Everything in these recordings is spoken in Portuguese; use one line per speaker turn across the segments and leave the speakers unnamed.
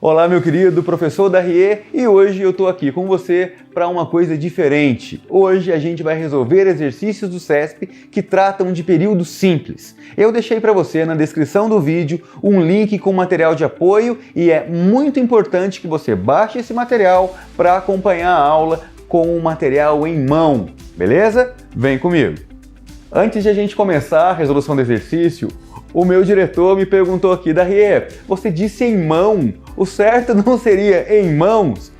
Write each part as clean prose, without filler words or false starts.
Olá, meu querido professor Darrier, e hoje eu estou aqui com você para uma coisa diferente. Hoje a gente vai resolver exercícios do CESP que tratam de períodos simples. Eu deixei para você na descrição do vídeo um link com material de apoio e é muito importante que você baixe esse material para acompanhar a aula com o material em mão, beleza? Vem comigo! Antes de a gente começar a resolução do exercício, o meu diretor me perguntou aqui, Darrier, você disse em mão, o certo não seria em mãos?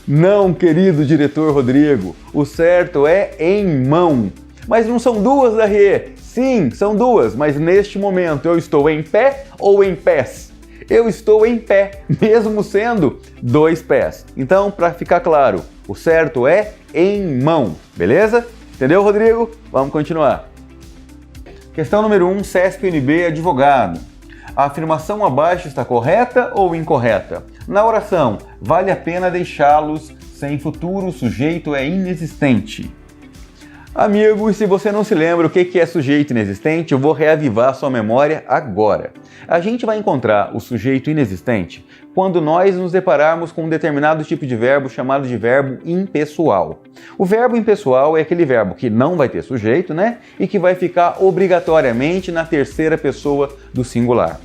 Não, querido diretor Rodrigo, o certo é em mão. Mas não são duas, Darrier? Sim, são duas, mas neste momento eu estou em pé ou em pés? Eu estou em pé, mesmo sendo dois pés. Então, para ficar claro, o certo é em mão, beleza? Entendeu, Rodrigo? Vamos continuar. Questão número 1, CESP-UNB advogado. A afirmação abaixo está correta ou incorreta? Na oração, vale a pena deixá-los sem futuro, o sujeito é inexistente. Amigo, e se você não se lembra o que é sujeito inexistente, eu vou reavivar sua memória agora. A gente vai encontrar o sujeito inexistente quando nós nos depararmos com um determinado tipo de verbo chamado de verbo impessoal. O verbo impessoal é aquele verbo que não vai ter sujeito, né? E que vai ficar obrigatoriamente na terceira pessoa do singular.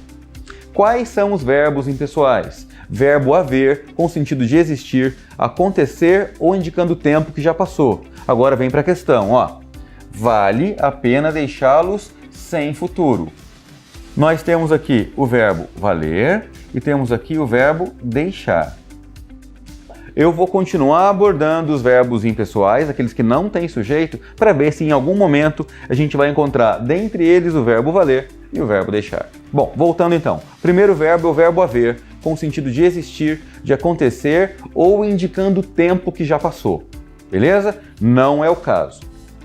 Quais são os verbos impessoais? Verbo haver, com sentido de existir, acontecer ou indicando o tempo que já passou. Agora vem para a questão, ó. Vale a pena deixá-los sem futuro. Nós temos aqui o verbo valer e temos aqui o verbo deixar. Eu vou continuar abordando os verbos impessoais, aqueles que não têm sujeito, para ver se em algum momento a gente vai encontrar dentre eles o verbo valer e o verbo deixar. Bom, voltando então. Primeiro verbo é o verbo haver, com o sentido de existir, de acontecer ou indicando o tempo que já passou. Beleza? Não é o caso.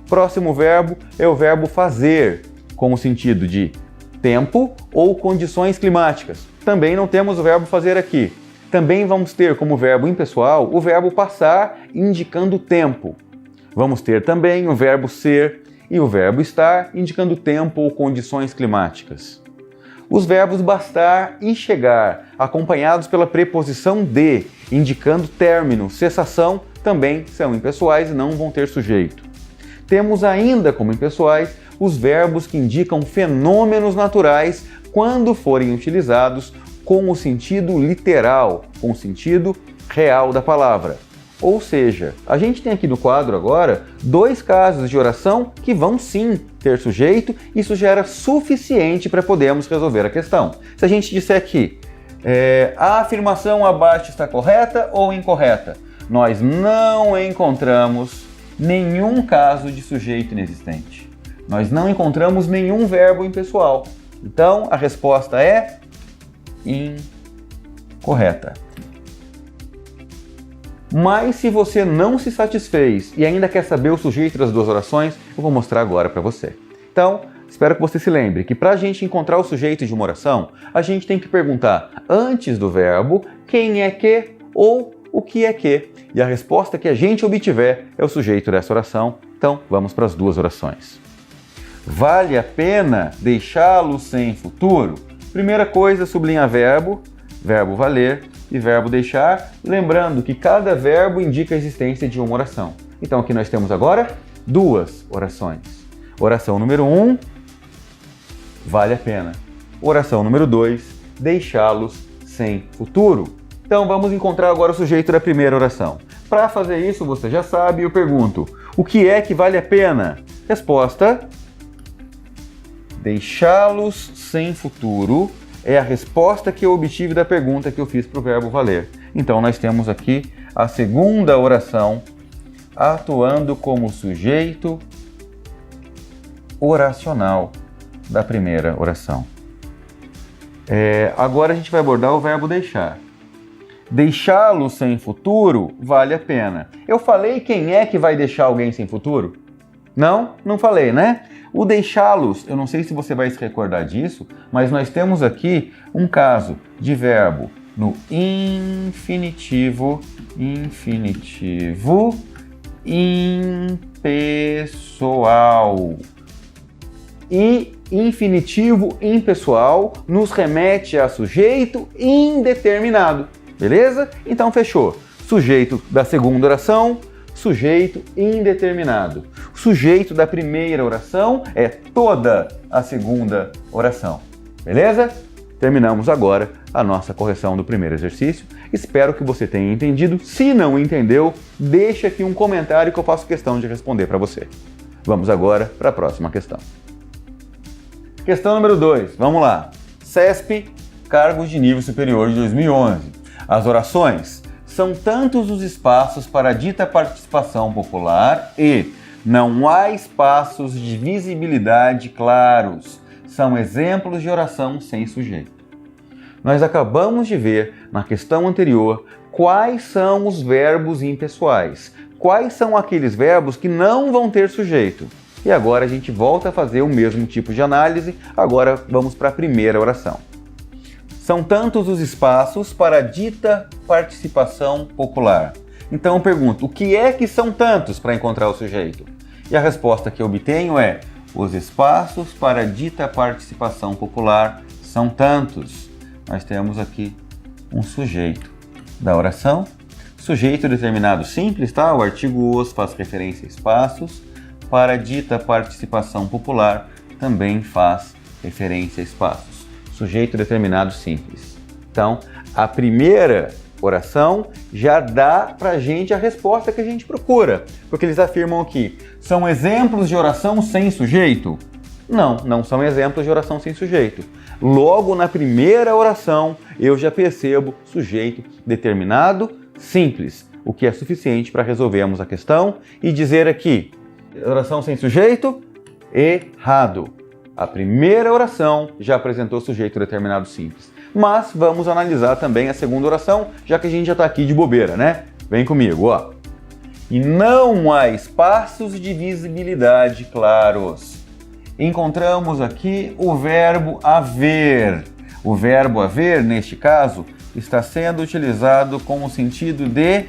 Próximo verbo é o verbo fazer, com o sentido de tempo ou condições climáticas. Também não temos o verbo fazer aqui. Também vamos ter como verbo impessoal o verbo passar, indicando o tempo. Vamos ter também o verbo ser e o verbo estar, indicando tempo ou condições climáticas. Os verbos bastar e chegar, acompanhados pela preposição de, indicando término, cessação, também são impessoais e não vão ter sujeito. Temos ainda como impessoais os verbos que indicam fenômenos naturais quando forem utilizados com o sentido literal, com o sentido real da palavra. Ou seja, a gente tem aqui no quadro agora dois casos de oração que vão sim ter sujeito, isso já era suficiente para podermos resolver a questão. Se a gente disser aqui, a afirmação abaixo está correta ou incorreta? Nós não encontramos nenhum caso de sujeito inexistente. Nós não encontramos nenhum verbo impessoal. Então, a resposta é incorreta. Mas se você não se satisfez e ainda quer saber o sujeito das duas orações, eu vou mostrar agora para você. Então, espero que você se lembre que para a gente encontrar o sujeito de uma oração, a gente tem que perguntar antes do verbo quem é que ou o que é que. E a resposta que a gente obtiver é o sujeito dessa oração. Então, vamos para as duas orações. Vale a pena deixá-lo sem futuro? Primeira coisa, sublinha verbo, verbo valer e verbo deixar, lembrando que cada verbo indica a existência de uma oração. Então aqui nós temos agora duas orações. Oração número 1, vale a pena. Oração número 2, deixá-los sem futuro. Então vamos encontrar agora o sujeito da primeira oração. Para fazer isso, você já sabe, eu pergunto, o que é que vale a pena? Resposta, deixá-los sem futuro é a resposta que eu obtive da pergunta que eu fiz para o verbo valer. Então nós temos aqui a segunda oração atuando como sujeito oracional da primeira oração. Agora a gente vai abordar o verbo deixar. Deixá-lo sem futuro vale a pena. Eu falei quem é que vai deixar alguém sem futuro? Não? Não falei, né? O deixá-los, eu não sei se você vai se recordar disso, mas nós temos aqui um caso de verbo no infinitivo impessoal. E infinitivo impessoal nos remete a sujeito indeterminado. Beleza? Então fechou. Sujeito da segunda oração, sujeito indeterminado. O sujeito da primeira oração é toda a segunda oração. Beleza? Terminamos agora a nossa correção do primeiro exercício. Espero que você tenha entendido. Se não entendeu, deixa aqui um comentário que eu faço questão de responder para você. Vamos agora para a próxima questão. Questão número 2. Vamos lá. CESP, cargos de nível superior de 2011. As orações: são tantos os espaços para a dita participação popular e não há espaços de visibilidade claros. São exemplos de oração sem sujeito. Nós acabamos de ver na questão anterior quais são os verbos impessoais, quais são aqueles verbos que não vão ter sujeito. E agora a gente volta a fazer o mesmo tipo de análise, agora vamos para a primeira oração. São tantos os espaços para a dita participação popular. Então eu pergunto, o que é que são tantos para encontrar o sujeito? E a resposta que eu obtenho é: os espaços para a dita participação popular são tantos. Nós temos aqui um sujeito da oração. Sujeito determinado simples, tá? O artigo os faz referência a espaços. Para a dita participação popular também faz referência a espaços. Sujeito determinado simples. Então, a primeira oração já dá pra gente a resposta que a gente procura, porque eles afirmam aqui: são exemplos de oração sem sujeito? Não, não são exemplos de oração sem sujeito. Logo na primeira oração eu já percebo sujeito determinado simples, o que é suficiente para resolvermos a questão e dizer aqui: oração sem sujeito? Errado. A primeira oração já apresentou sujeito determinado simples. Mas vamos analisar também a segunda oração, já que a gente já está aqui de bobeira, né? Vem comigo, ó. E não há espaços de visibilidade claros. Encontramos aqui o verbo haver. O verbo haver, neste caso, está sendo utilizado com o sentido de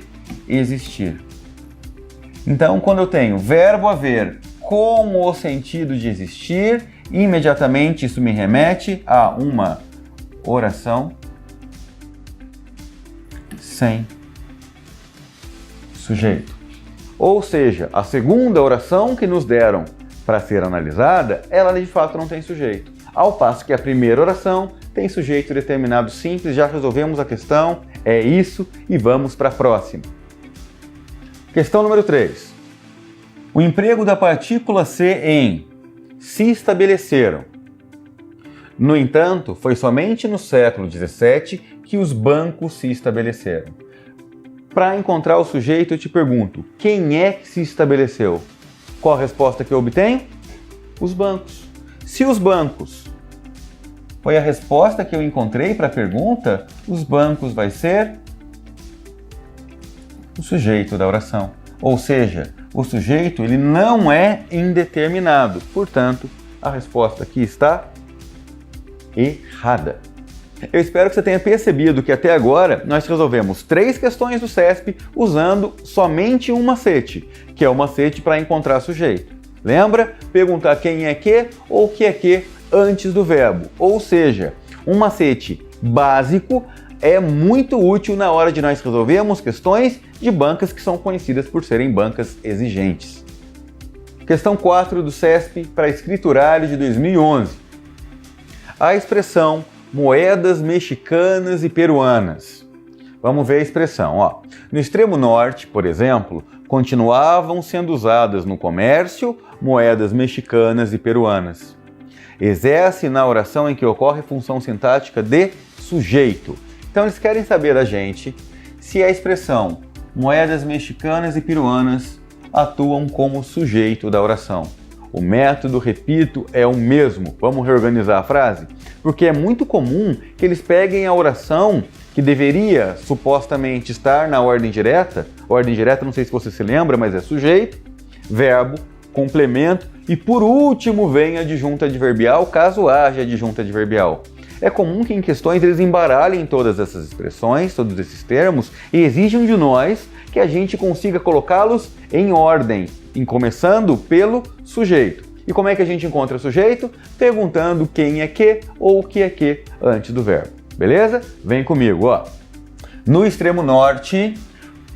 existir. Então, quando eu tenho verbo haver com o sentido de existir, imediatamente isso me remete a uma oração sem sujeito. Ou seja, a segunda oração que nos deram para ser analisada, ela de fato não tem sujeito. Ao passo que a primeira oração tem sujeito determinado simples, já resolvemos a questão, é isso e vamos para a próxima. Questão número 3. O emprego da partícula C em se estabeleceram. No entanto, foi somente no século XVII que os bancos se estabeleceram. Para encontrar o sujeito, eu te pergunto, quem é que se estabeleceu? Qual a resposta que eu obtenho? Os bancos. Se os bancos foi a resposta que eu encontrei para a pergunta, os bancos vai ser o sujeito da oração. Ou seja, o sujeito ele não é indeterminado. Portanto, a resposta aqui está errada. Eu espero que você tenha percebido que até agora nós resolvemos 3 questões do CESP usando somente um macete, que é o macete para encontrar sujeito. Lembra? Perguntar quem é que ou o que é que antes do verbo. Ou seja, um macete básico é muito útil na hora de nós resolvermos questões de bancas que são conhecidas por serem bancas exigentes. Questão 4 do CESP para escriturário de 2011. A expressão moedas mexicanas e peruanas. Vamos ver a expressão. Ó. No extremo norte, por exemplo, continuavam sendo usadas no comércio moedas mexicanas e peruanas. Exerce na oração em que ocorre função sintática de sujeito. Então eles querem saber da gente se a expressão moedas mexicanas e peruanas atuam como sujeito da oração. O método, repito, é o mesmo. Vamos reorganizar a frase? Porque é muito comum que eles peguem a oração que deveria supostamente estar na ordem direta. Ordem direta, não sei se você se lembra, mas é sujeito, verbo, complemento e por último vem a adjunta adverbial, caso haja adjunta adverbial. É comum que em questões eles embaralhem todas essas expressões, todos esses termos e exijam de nós que a gente consiga colocá-los em ordem, começando pelo sujeito. E como é que a gente encontra o sujeito? Perguntando quem é que ou o que é que antes do verbo. Beleza? Vem comigo, ó. No extremo norte,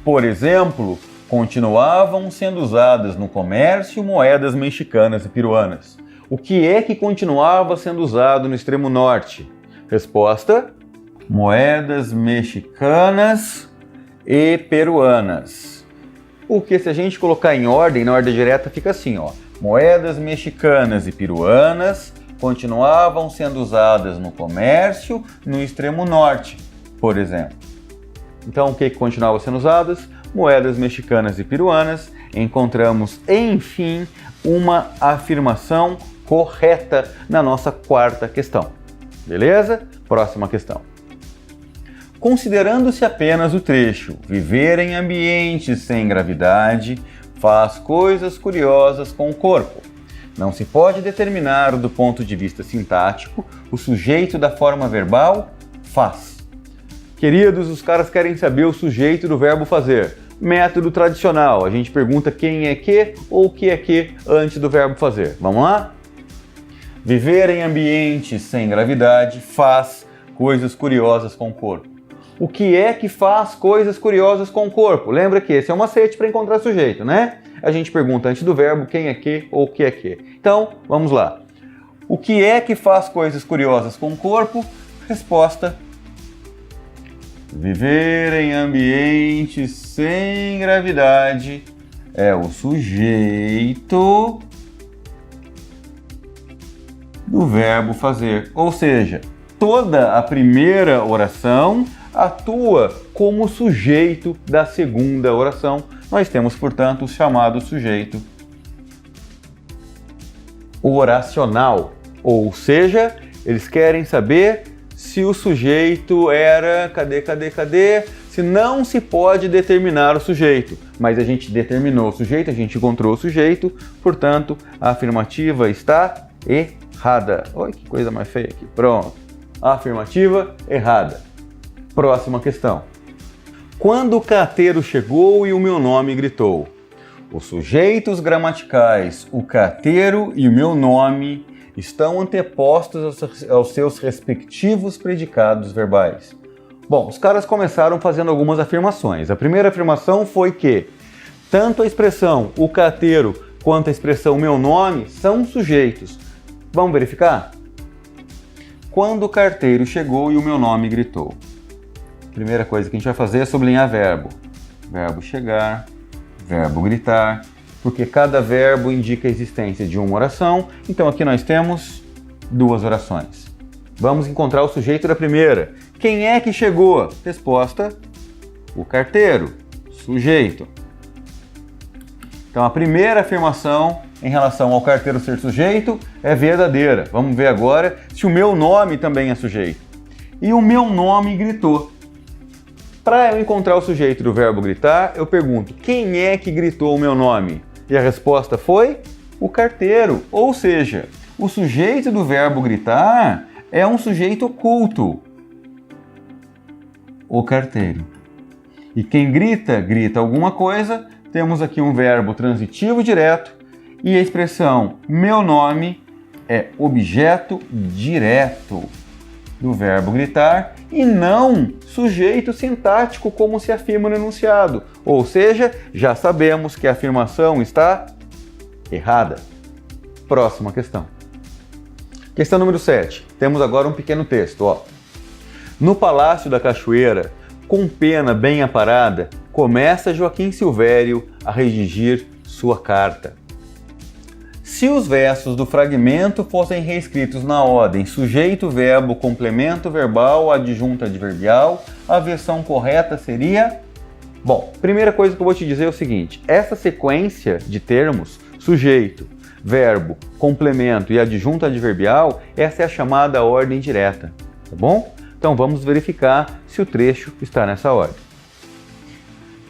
por exemplo, continuavam sendo usadas no comércio moedas mexicanas e peruanas. O que é que continuava sendo usado no extremo norte? Resposta: moedas mexicanas e peruanas. Porque se a gente colocar em ordem, na ordem direta fica assim, ó. Moedas mexicanas e peruanas continuavam sendo usadas no comércio no extremo norte, por exemplo. Então, o que continuava sendo usadas? Moedas mexicanas e peruanas. Encontramos, enfim, uma afirmação correta na nossa quarta questão. Beleza? Próxima questão. Considerando-se apenas o trecho viver em ambientes sem gravidade, faz coisas curiosas com o corpo. Não se pode determinar do ponto de vista sintático o sujeito da forma verbal faz. Queridos, os caras querem saber o sujeito do verbo fazer. Método tradicional, a gente pergunta quem é que ou o que é que antes do verbo fazer. Vamos lá? Viver em ambientes sem gravidade faz coisas curiosas com o corpo. O que é que faz coisas curiosas com o corpo? Lembra que esse é um macete para encontrar sujeito, né? A gente pergunta antes do verbo quem é que ou o que é que. Então, vamos lá. O que é que faz coisas curiosas com o corpo? Resposta: viver em ambientes sem gravidade é o sujeito do verbo fazer. Ou seja, toda a primeira oração atua como sujeito da segunda oração. Nós temos, portanto, o chamado sujeito oracional. Ou seja, eles querem saber se o sujeito era... Cadê? Se não se pode determinar o sujeito. Mas a gente determinou o sujeito, a gente encontrou o sujeito, portanto, a afirmativa está errada. Olha que coisa mais feia aqui. Pronto. Afirmativa errada. Próxima questão. Quando o carteiro chegou e o meu nome gritou. Os sujeitos gramaticais, o carteiro e o meu nome, estão antepostos aos seus respectivos predicados verbais. Bom, os caras começaram fazendo algumas afirmações. A primeira afirmação foi que tanto a expressão o carteiro quanto a expressão meu nome são sujeitos. Vamos verificar? Quando o carteiro chegou e o meu nome gritou. Primeira coisa que a gente vai fazer é sublinhar verbo. Verbo chegar, verbo gritar, porque cada verbo indica a existência de uma oração. Então aqui nós temos duas orações. Vamos encontrar o sujeito da primeira. Quem é que chegou? Resposta: o carteiro, sujeito. Então a primeira afirmação em relação ao carteiro ser sujeito é verdadeira. Vamos ver agora se o meu nome também é sujeito. E o meu nome gritou. Para eu encontrar o sujeito do verbo gritar, eu pergunto, quem é que gritou o meu nome? E a resposta foi o carteiro. Ou seja, o sujeito do verbo gritar é um sujeito oculto, o carteiro. E quem grita, grita alguma coisa. Temos aqui um verbo transitivo direto e a expressão meu nome é objeto direto do verbo gritar e não sujeito sintático como se afirma no enunciado. Ou seja, já sabemos que a afirmação está errada. Próxima questão. Questão número 7. Temos agora um pequeno texto. Ó. No Palácio da Cachoeira, com pena bem aparada, começa Joaquim Silvério a redigir sua carta. Se os versos do fragmento fossem reescritos na ordem sujeito, verbo, complemento verbal, adjunto adverbial, a versão correta seria... Bom, primeira coisa que eu vou te dizer é o seguinte, essa sequência de termos, sujeito, verbo, complemento e adjunto adverbial, essa é a chamada ordem direta, tá bom? Então vamos verificar se o trecho está nessa ordem.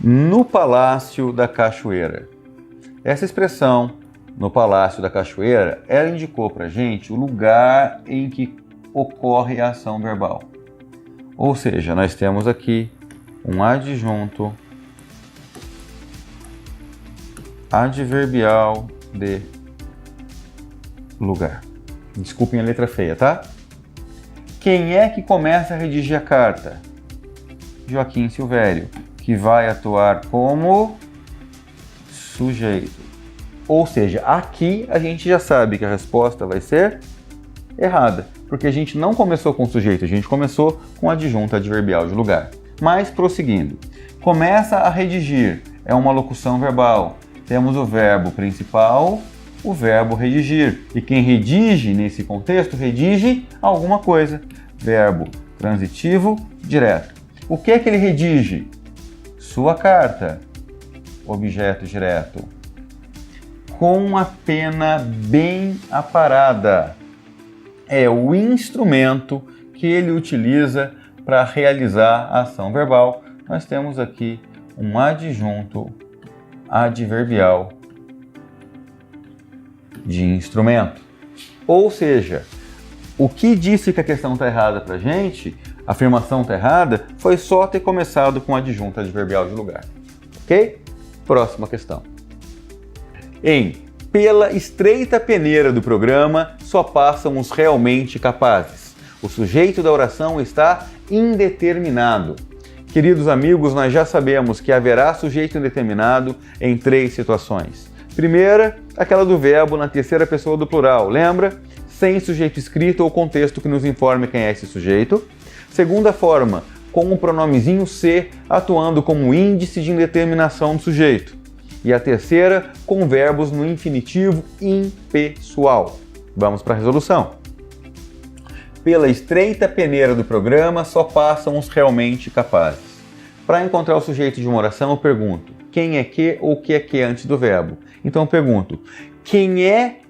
No Palácio da Cachoeira. Essa expressão, no Palácio da Cachoeira, ela indicou para a gente o lugar em que ocorre a ação verbal. Ou seja, nós temos aqui um adjunto adverbial de lugar. Desculpem a letra feia, tá? Quem é que começa a redigir a carta? Joaquim Silvério, que vai atuar como sujeito. Ou seja, aqui a gente já sabe que a resposta vai ser errada, porque a gente não começou com sujeito, a gente começou com adjunto adverbial de lugar. Mas prosseguindo, começa a redigir, é uma locução verbal. Temos o verbo principal, o verbo redigir. E quem redige nesse contexto, redige alguma coisa. Verbo transitivo direto. O que é que ele redige? Sua carta. Objeto direto. Com a pena bem aparada. É o instrumento que ele utiliza para realizar a ação verbal. Nós temos aqui um adjunto adverbial de instrumento. Ou seja, o que disse que a questão está errada para a gente, a afirmação está errada, foi só ter começado com adjunto adverbial de lugar. Ok? Próxima questão. Pela estreita peneira do programa, só passam os realmente capazes. O sujeito da oração está indeterminado. Queridos amigos, nós já sabemos que haverá sujeito indeterminado em 3 situações. Primeira, aquela do verbo na terceira pessoa do plural, lembra? Sem sujeito escrito ou contexto que nos informe quem é esse sujeito. Segunda forma, com o pronomezinho se atuando como índice de indeterminação do sujeito. E a terceira, com verbos no infinitivo impessoal. Vamos para a resolução. Pela estreita peneira do programa, só passam os realmente capazes. Para encontrar o sujeito de uma oração, eu pergunto, quem é que ou o que é que antes do verbo? Então eu pergunto, quem é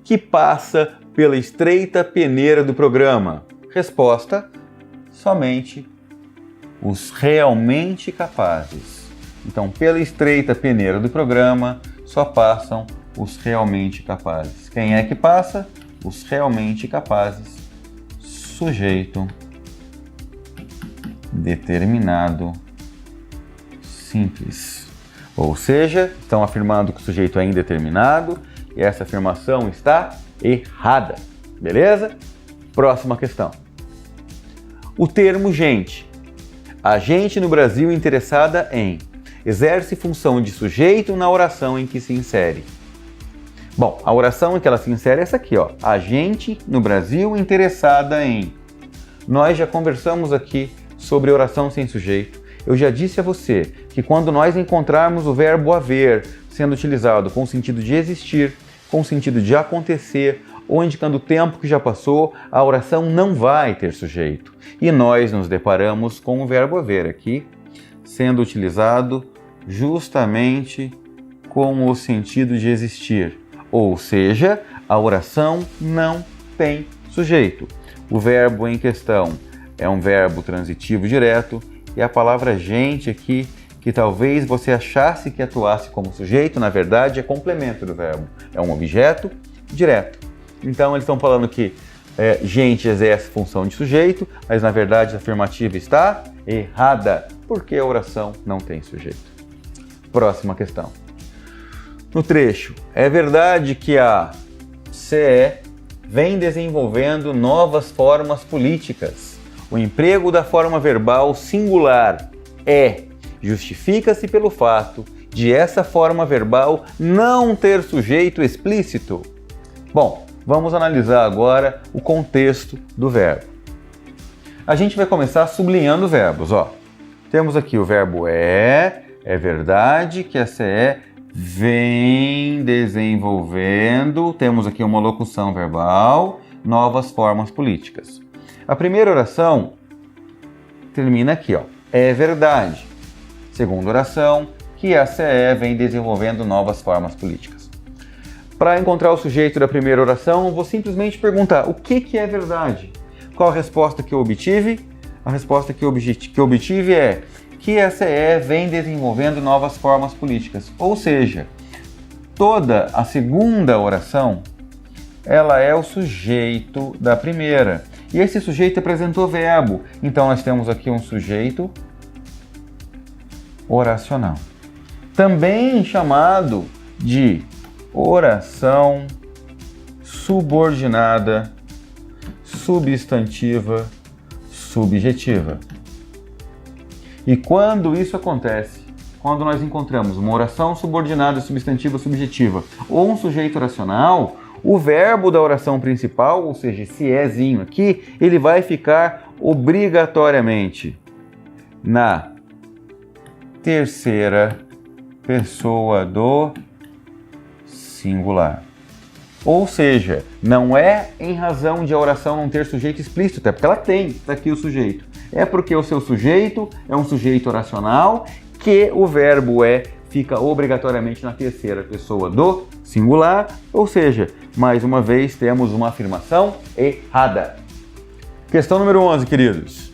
que passa pela estreita peneira do programa? Resposta, somente os realmente capazes. Então, pela estreita peneira do programa, só passam os realmente capazes. Quem é que passa? Os realmente capazes. Sujeito determinado simples. Ou seja, estão afirmando que o sujeito é indeterminado e essa afirmação está errada. Beleza? Próxima questão. O termo gente. A gente no Brasil interessada em exerce função de sujeito na oração em que se insere. Bom, a oração em que ela se insere é essa aqui, ó. A gente no Brasil interessada em. Nós já conversamos aqui sobre oração sem sujeito. Eu já disse a você que quando nós encontrarmos o verbo haver sendo utilizado com o sentido de existir, com o sentido de acontecer, ou indicando o tempo que já passou, a oração não vai ter sujeito. E nós nos deparamos com o verbo haver aqui, sendo utilizado justamente com o sentido de existir. Ou seja, a oração não tem sujeito. O verbo em questão é um verbo transitivo direto e a palavra gente aqui, que talvez você achasse que atuasse como sujeito, na verdade é complemento do verbo. É um objeto direto. Então eles estão falando que gente exerce função de sujeito, mas na verdade a afirmativa está errada, porque a oração não tem sujeito. Próxima questão. No trecho, é verdade que a CE vem desenvolvendo novas formas políticas. O emprego da forma verbal singular justifica-se pelo fato de essa forma verbal não ter sujeito explícito. Bom, vamos analisar agora o contexto do verbo. A gente vai começar sublinhando verbos, ó. Temos aqui o verbo é verdade que a CE vem desenvolvendo, temos aqui uma locução verbal, novas formas políticas. A primeira oração termina aqui, ó. É verdade. Segunda oração, que a CE vem desenvolvendo novas formas políticas. Para encontrar o sujeito da primeira oração, eu vou simplesmente perguntar o que é verdade. Qual a resposta que eu obtive? A resposta que eu obtive é que a CE vem desenvolvendo novas formas políticas. Ou seja, toda a segunda oração, ela é o sujeito da primeira. E esse sujeito apresentou verbo. Então nós temos aqui um sujeito oracional. Também chamado de oração subordinada, substantiva, subjetiva. E quando isso acontece, quando nós encontramos uma oração subordinada substantiva subjetiva ou um sujeito oracional, o verbo da oração principal, ou seja, esse ézinho aqui, ele vai ficar obrigatoriamente na terceira pessoa do singular. Ou seja, não é em razão de a oração não ter sujeito explícito, até porque ela tem, está aqui o sujeito. É porque o seu sujeito é um sujeito oracional que o verbo fica obrigatoriamente na terceira pessoa do singular, ou seja, mais uma vez temos uma afirmação errada. Questão número 11, queridos.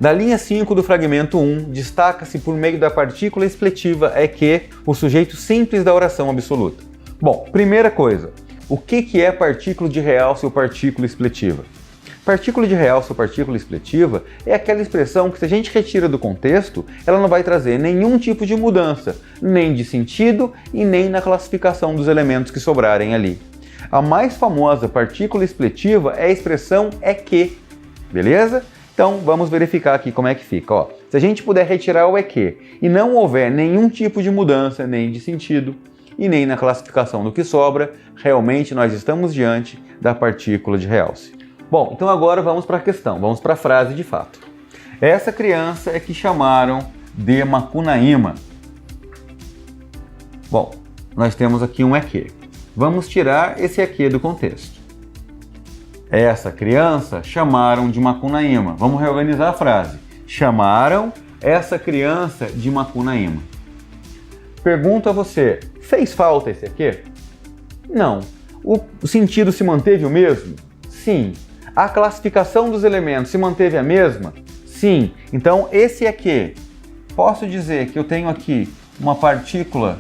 Da linha 5 do fragmento 1, destaca-se por meio da partícula expletiva que o sujeito simples da oração absoluta. Bom, primeira coisa, o que é partícula de realce ou partícula expletiva? Partícula de realce ou partícula expletiva é aquela expressão que, se a gente retira do contexto, ela não vai trazer nenhum tipo de mudança, nem de sentido e nem na classificação dos elementos que sobrarem ali. A mais famosa partícula expletiva é a expressão que, beleza? Então vamos verificar aqui como é que fica. Ó, se a gente puder retirar o que e não houver nenhum tipo de mudança, nem de sentido e nem na classificação do que sobra, realmente nós estamos diante da partícula de realce. Bom, então agora vamos para a questão, vamos para a frase de fato. Essa criança é que chamaram de Macunaíma. Bom, nós temos aqui um que. Vamos tirar esse que do contexto. Essa criança chamaram de Macunaíma. Vamos reorganizar a frase. Chamaram essa criança de Macunaíma. Pergunto a você, fez falta esse que? Não. O sentido se manteve o mesmo? Sim. A classificação dos elementos se manteve a mesma? Sim. Então, esse que, posso dizer que eu tenho aqui uma partícula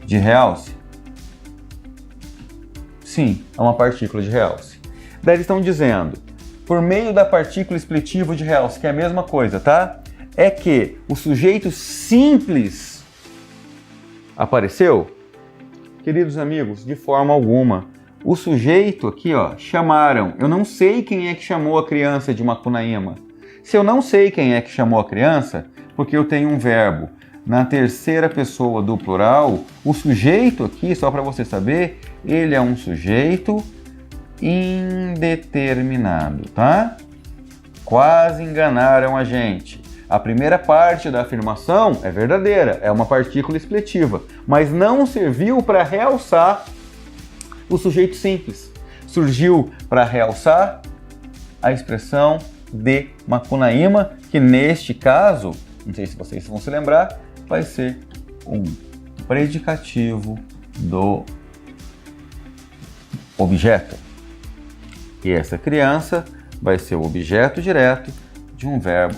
de realce? Sim, é uma partícula de realce. Daí eles estão dizendo, por meio da partícula expletiva de realce, que é a mesma coisa, tá? É que o sujeito simples apareceu? Queridos amigos, de forma alguma. O sujeito aqui, ó, chamaram. Eu não sei quem é que chamou a criança de Macunaíma. Se eu não sei quem é que chamou a criança, porque eu tenho um verbo na terceira pessoa do plural, o sujeito aqui, só para você saber, ele é um sujeito indeterminado, tá? Quase enganaram a gente. A primeira parte da afirmação é verdadeira, é uma partícula expletiva, mas não serviu para realçar o sujeito simples. Surgiu para realçar a expressão de Macunaíma, que neste caso, não sei se vocês vão se lembrar, vai ser um predicativo do objeto. E essa criança vai ser o objeto direto de um verbo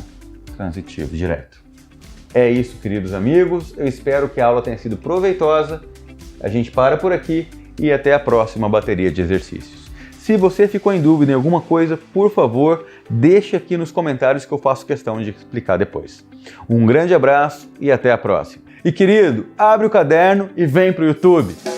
transitivo direto. É isso, queridos amigos. Eu espero que a aula tenha sido proveitosa. A gente para por aqui e até a próxima bateria de exercícios. Se você ficou em dúvida em alguma coisa, por favor, deixe aqui nos comentários que eu faço questão de explicar depois. Um grande abraço e até a próxima. E querido, abre o caderno e vem pro YouTube!